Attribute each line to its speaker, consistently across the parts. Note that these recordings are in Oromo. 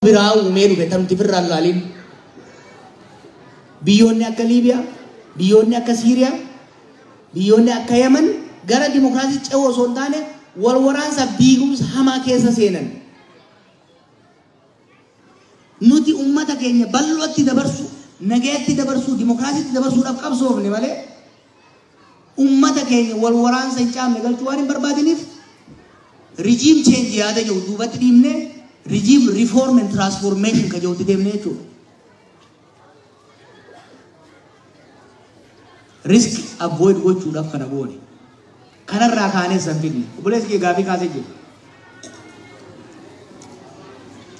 Speaker 1: biraa uumee dhufe tamti firraan laaliin. Biyyoonni akka Liibiyaa, biyyoonni akka Siiriyaa, biyyoonni akka Yemen gara dimokiraasii ce'oo osoo hin taane wal waraansa biigumsa hamaa keessa seenan. Nuti ummata keenya bal'ootti dabarsu, nagaatti dabarsu, dimokiraasiitti dabarsuudhaaf qabsoofne malee ummata keenya wal waraansa hin caamne galchuu waan hin barbaadiniif regime change yaada jiru duubatti dhiibne regime reform and transformation ka jirutti deemne jechuudha. Risk avoid gochuudhaaf kana goone. Kanarraa kaanee san fidne. Obboleessi kee gaafii kaasee jiru.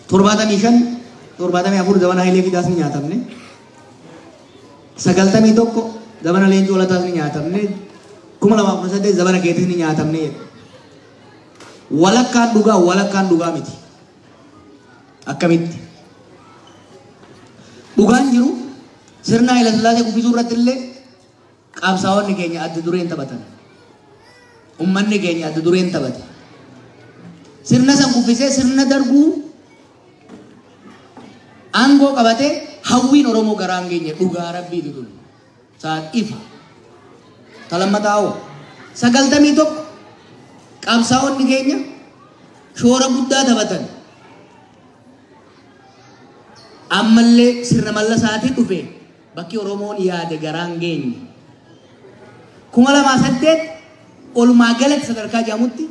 Speaker 1: 75 zamana Hayilee Fidaas ni nyaatamne. 91 zamana Leencoo Lataas ni nyaatamne. 2018 zamana keetis ni nyaatamne. Walakkaan dhugaa miti. Akkamitti? Dhugaan jiru sirna Hayilee Sillaasee kuffisuu irratti illee qabsaa'onni keenya adda dureen taphatan. Ummanni keenya adda dureen taphate. Sirna san kuffisee sirna darguu aangoo qabatee hawwiin Oromoo garaan keenya dhugaa rabbiitu tun. Saat ifa. Talammataa 91 qabsaa'onni keenya shoora guddaa taphatan. Ammallee sirna mallasaatiin dhufe bakki Oromoon yaade garaan keenya. 2008 olumaa galatti sadarkaa jedhamutti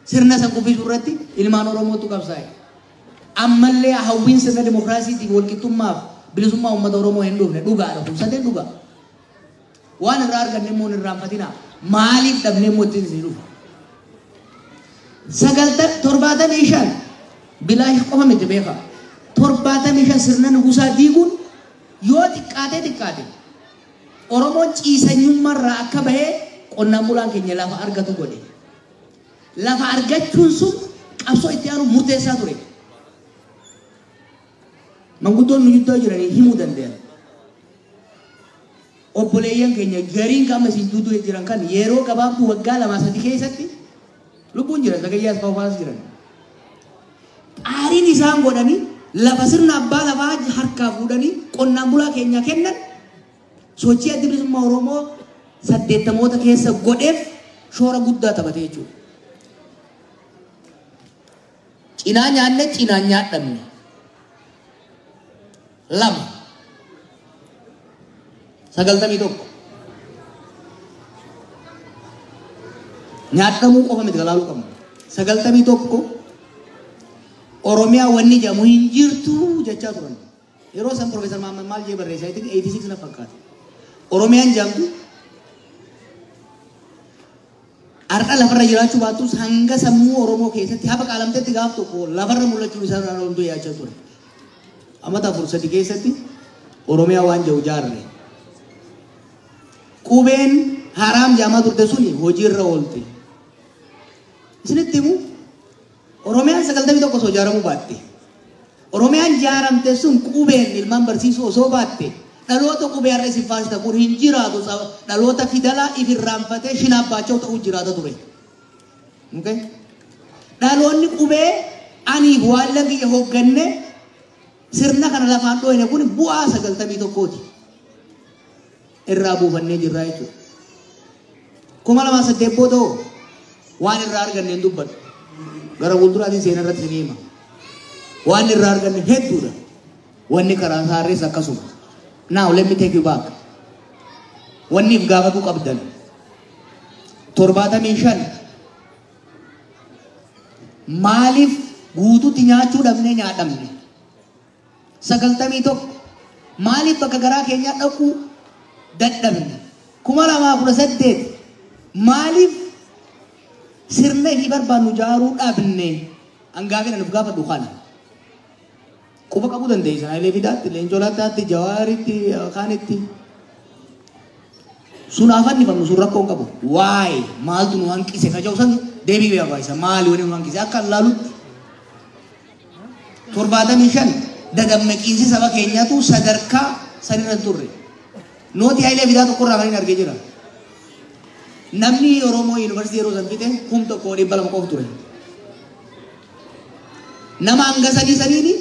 Speaker 1: sirna san kuffisuu irratti ilmaan Oromootu qabsaa'e. Ammallee hawwiin sirna dimokiraasiitiif walqixxummaaf bilisummaa uummata Oromoo hin dhufne dhugaadha. Kun sadeen dhugaa. Waan irraa arganne immoo hin irraanfatinaa. Maaliif dhabnee immoo ittiin isin dhufa? 75 bilaash qofa miti beekaa. 75 sirna nugusaa diiguun yoo xiqqaate Oromoon ciisanyummaarraa akka bahee qonnaan bulaan keenya lafa argatu godhe. Lafa argachuun sun qabsoo itti aanu murteessaa ture. Manguddoon nu gidduu jiranii himuu danda'an. Obboleeyyan keenya gariin qaama isin duuduu jiran kan yeroo gabaabduu waggaa 2-3 keessatti lubbuun jiran Zagayyaa Asfaafaas jiran. Qaariin isaan godhanii lafa sirna abbaa lafaa harkaa fuudhanii qonnaan bulaa keenya kennan sochii adda bilisummaa Oromoo 80moota keessa godheef shoora guddaa taphate jechuudha. Cinaa nyaanne cinaa nyaadhamne. 91 nyaadhamuu qofa miti galaaluu qabna. 91 Oromiyaa wanni jedhamu hin jirtu jechaa turan. Yeroo san Profeesar Mahammad maal jee barreessaa 86 na fakkaata. Oromiyaan jedhamtu har'a lafarra jiraachuu baattus hanga sammuu Oromoo keessatti hafa qaalamteetti gaaf tokko lafarra mul'achuu isaa irraa hunduu yaachaa ture. Amata 4 keessatti Oromiyaa waan jedhu jaarre. Qubeen haraam jaamaa turte suni hojiirra oolte. Isinitti himu Oromiyaan 91 osoo ijaaramuu baatte. Oromiyaan ijaaramte sun qubeen ilmaan barsiisuu osoo baatte. Dhaloota qubee har'a isin faasita kun hin jiraatu dhaloota fidalaa ifirraanfatee shinaabbaachoo ta'uu jiraata ture. Dhaloonni qubee aniif waan lagiyya hoogganne sirna kana lafaan dhooyne kun bu'aa 91ti. Irraa buufannee jirraa jechuudha. 2008 booda waan irraa arganne hin dubbadhu. Gara fuulduraatiin seenaa irratti ni hima. Waan irraa arganne hedduudha. Wanni karaa saarrees akkasuma. Now let me take you back. Wanni if gaafatu qabdan 75 maaliif guutuutti nyaachuu dhabnee nyaadhamne? 91 maaliif bakka garaa keenya dhaquu dadhabne? 2018 maaliif sirna inni barbaannu jaaruu dhabne? Angaafina nuuf gaafadhu kana. Quba qabu dandeessan Hayilee Fidaatti, Leencoo Lataatti, Jawaaritti, Kaanitti. Sun afanni famnu sun rakkoon qabu. Waay maaltu nu hanqise ka jedhu san deebii beekaa maali wani nu hanqise akka laalutti 75 dadammaqiinsi saba keenyaatu sadarkaa sanirra turre. Nooti Hayilee Fidaa tokkorraa kan hin argee jira. Namni Oromoo Yuunivarsiitii yeroo san fite 1,200 qofa ture. Nama hanga saniini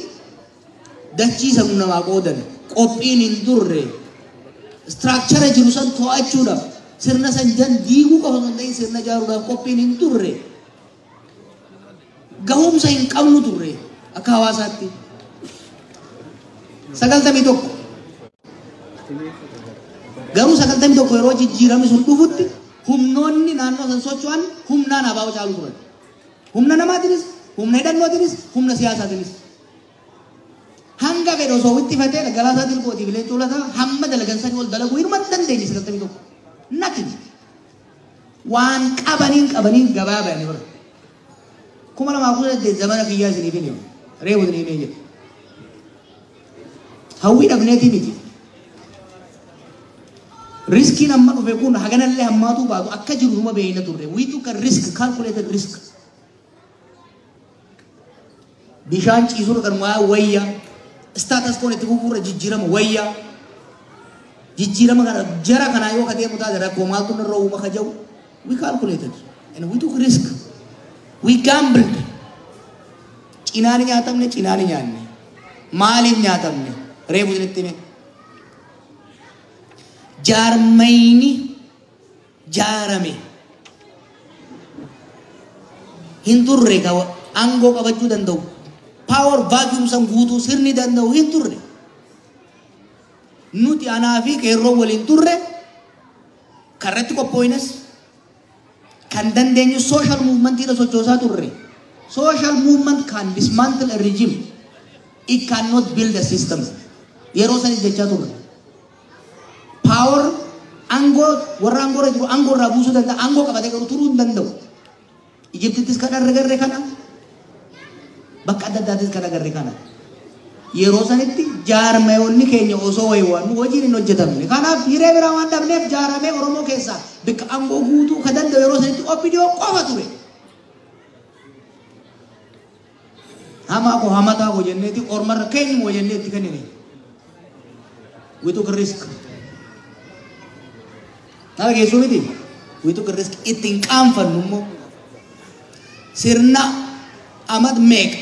Speaker 1: dachii sanuu namaa qoodan qophiin hin turre structure jiru san to'achuudhaaf sirna san jan diiguu qofa osoo hin ta'in sirna ijaaruudhaaf qophiin hin turre gahumsa hin qabnu turre akka hawaasaatti 91 garuu 91 yeroo jijjiirame sun dhufutti humnoonni naannoo san socho'an humnaan abaa'u caalu turan humna namaatiinis humna hidhannootiinis humna siyaasaatiinis hanga fedhe osoo wixxifatee galaasaa dilbootiif illee tuulataa hamma dalagan sanii ol dalaguu hirma dandeenye 91 nakin waan qabaniin gabaa bayanii bara 2018 zamana kiyyaa isiniif hin himu reebu isiniif hin jedhu hawwii dhabneetii miti riskiin amma dhufe kun haganallee hammaatu baatu akka jiru numa beeyna turre we took a risk calculated risk bishaan ciisuu kan wayya status quo itti fufuurra jijjiirama wayya jijjiirama kana jara kana yoo kadee mutaa rakkoo maaltu narra uuma ka jawu we calculated and we took risk we gambled cinaani nyaanne maaliif nyaatamne reebu isinitti hime jaarmayni jaarame hin turre ka aangoo qabachuu danda'u power vacuum san guutuu sirni danda'u hin turre nuti anaa fi qeerroo waliin turre karratti qophooynes kan dandeenyu social movement ila sochoosaa turre social movement can dismantle a regime it cannot build a system yeroo sanis jechaa turre power angoo warra angoorra jiru angoorraa buusuu danda'a angoo qabatee garuu turuu hin danda'u Ijiptittis kan agarre kana bakka adda addaatis kan agarre kana yeroo sanitti jaarmayoonni keenya osoo wayiwaannu hojiin hin hojjetamne kanaaf hiree biraa waan dhabneef jaaramee Oromoo keessaa bakka angoo guutuu ka danda'u yeroo sanitti OPDO qofa ture hamaa ko hamataa ko jenneeti ormarra keenya moo jenneetti kennine we took a risk Nala geessu miti we took a risk ittiin qaanfannu immoo sirna amad meeq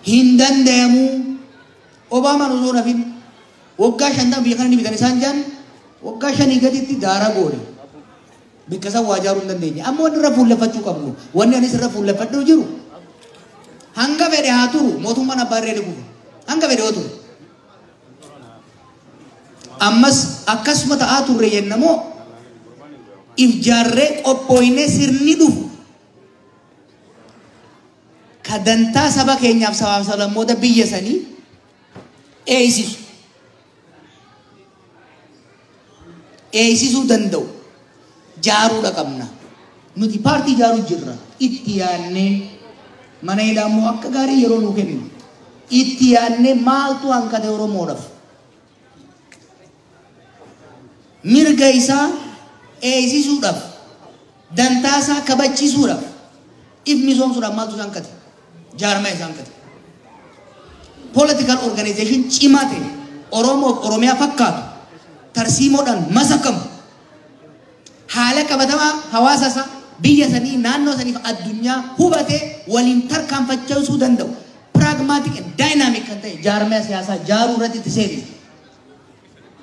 Speaker 1: hin danda'amu Obaamaan osoo nafin waggaa 50 biyya kana ni bitan isaan jaan waggaa 5 gaditti daara goone bakka san waa jaaruu hin dandeenye amma wanni irra fuulleffachuu qabnu wanni anis irra fuulleffadhuu jiru hanga fedhe haa turu mootummaan abbaa irree dhufu hanga fedhe haa turu ammas akkasuma ta'aa turre yennamoo if jaarree qophooyne sirni dhufu kadantaa saba keenyaaf sabaaf sablammoota biyya sanii eeysisuu danda'u jaaruudha qabna nuti paartii jaaruu jirra itti yaannee mana hidhaammoo akka gaarii yeroo nuu kennu itti yaannee maaltu hanqate Oromoodhaaf mirga isaa eeysisuudhaaf dantaa isaa kabachiisuudhaaf if misoomsuudhaaf maaltu isaan hanqate jaarmaa isaan hanqate political organization cimaa ta'e Oromiyaa fakkaatu tarsiimoodhaan masakamu haala qabatamaa hawaasa isaa biyya sanii naannoo saniif addunyaa hubatee waliin tarkaanfachiisuu danda'u pragmatic and dynamic kan ta'e jaarmaa siyaasaa jaaruu irratti itti seenne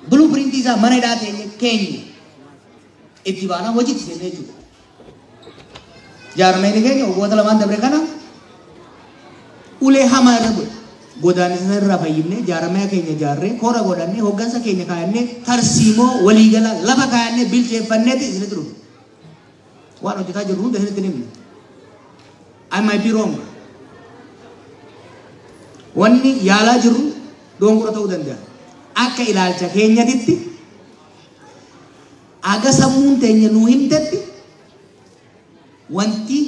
Speaker 1: blueprint isaa mana hidhaa ta'e keenya itti baanaa hojiitti seenne jechuudha jaarmaan keenya waggoota lamaan dabre kana ulee hamaa irra godhe godaanisa irraa fayyifne jaarmaa keenya jaarree koora godhannee hoggansa keenya kaayannee tarsiimoo waliigala lafa kaayannee bilcheeffanneeti isinitti dhufu waan hojjetaa jirru hunda isinitti himne I might be wrong wanni yaalaa jirru dongora ta'uu danda'a akka ilaalcha keenyatitti aga sammuun teenya nuu himtetti wanti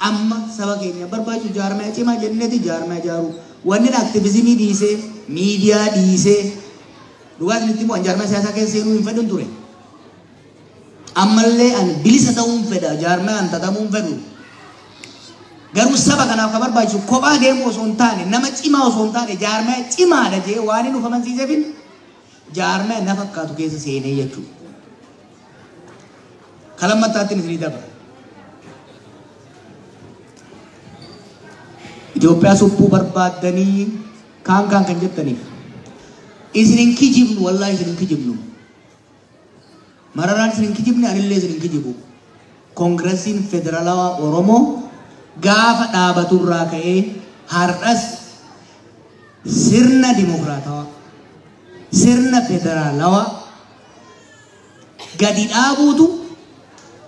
Speaker 1: amma saba keenya barbaachisu jaarmaa cimaa jenneeti jaarmaa jaaruu wanni aktiivizimii dhiisee miidiyaa dhiisee dhugaa isinitti immoo jaarmaa siyaasaa keessa seenuu hin fedhun ture ammallee an bilisa ta'uu hin fedha jaarmaa an tatamuu hin fedhu garuu saba kanaaf ka barbaachisu kophaa deemuu osoo hin taane nama cimaa osoo hin taane jaarmaa cimaadha jee waan inni dhufa amansiiseefin jaarmaa na fakkaatu keessa seenee jechuudha kalammattaattiin isinii dabra Itoophiyaa subbuu barbaaddanii kan jettani isinin kijibnu wallahi isinin kijibnu mararan isinin kijibni anille isinin kijibu Kongresin Federalawa Oromo gaafa dhaabaturraa ka'ee har'as sirna dimokiraatawaa sirna federaalawaa gadi dhaabuutu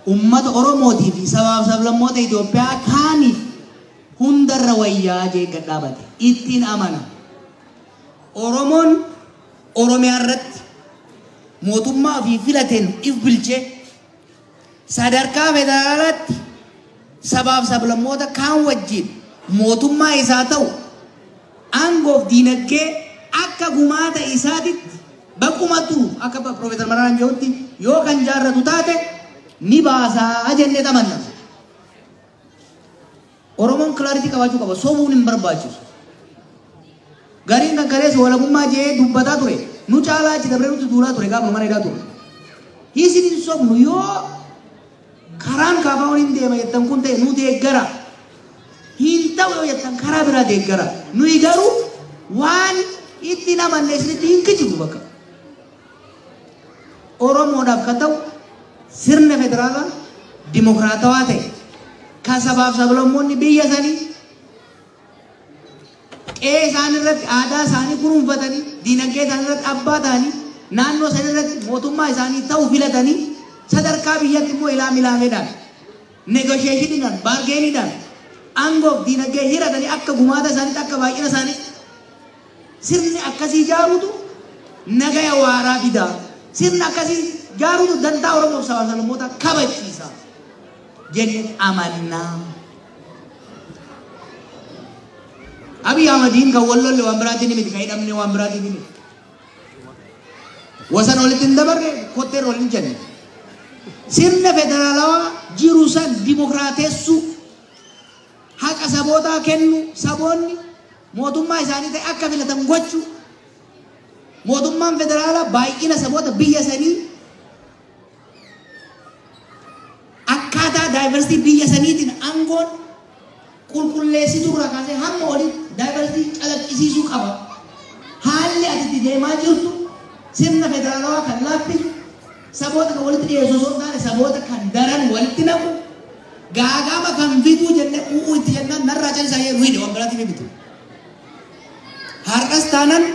Speaker 1: ummata Oromootii fi sabaaf sablammoota Itoophiyaa kaaniif hundarra wayyaa jee gad dhaabate ittiin amana Oromoon Oromiyaa irratti mootummaa fi filateen if bilchee sadarkaa federaalaatti sabaaf sablammoota kaan wajjin mootummaa isaa ta'u aangoof diinagdee akka gumaata isaatitti baqqumatu akka Profeesar Mararaan jedhutti yoo kan jaarratu taate ni baasaa jennee tamanna. Oromoon kilaaritii qabaachuu qaba sobuun hin barbaachisu. Gariin kan kaleessa walabummaa jee dubbataa ture nu caalaa achi dabree nuti duulaa ture gaafa mana hidhaa ture. Hiisin hin sobnu yoo karaan kaafaawwan hin deema jettan kun ta'e nu deeggara. Hin ta'u yoo jettan karaa biraa deeggara. Nuyi garuu waan itti namanne isinitti hin kijibu bakka. Oromoodhaaf kan ta'u sirna federaalaa dimokiraatawaa ta'e kan sabaaf sablammoonni biyya sanii qe'ee isaanii irratti aadaa isaanii kunuunfatanii diinagdee isaanii irratti abbaa ta'anii naannoo isaanii irratti mootummaa isaanii ta'uu filatanii sadarkaa biyyatti immoo ilaameedhaan negotiationiidhaan baargeeniidhaan aangoof diinagdee hiratanii akka gumaata isaaniitti akka baay'ina isaanii sirni akkasii ijaaruutu nagaya waaraa fidaa sirni akkasii ijaaruutu dantaa Oromoof sabaaf sablammoota kabachiisa jennee amannaa. Abiy Ahmediin kan wallolle waan biraatiin miti kan hidhamne waan biraatiin miti. Wasan walitti hin dabarre kotteen waliin jenne. Sirna federaalawaa jiru san dimokiraateessu haqa sabootaa kennu saboonni mootummaa isaanii ta'e akka filatan gochuu mootummaan federaalaa baay'ina saboota biyya sanii akkaataa daayivarsiitii biyya saniitiin aangoon qulqulleessituu irraa kaasee hamma olitti daayivarsiitii calaqqisiisuu qaba. Haalli ati deemaa jirtu sirna federaalawaa kan laaffisu saboota kan walitti dhiyeessu osoo hin taane saboota kan daran walitti namu gaagama kan fituu jennee itti jennaan narraa callisaa yeroo hidhe waan biraatiif bitu. Har'as taanaan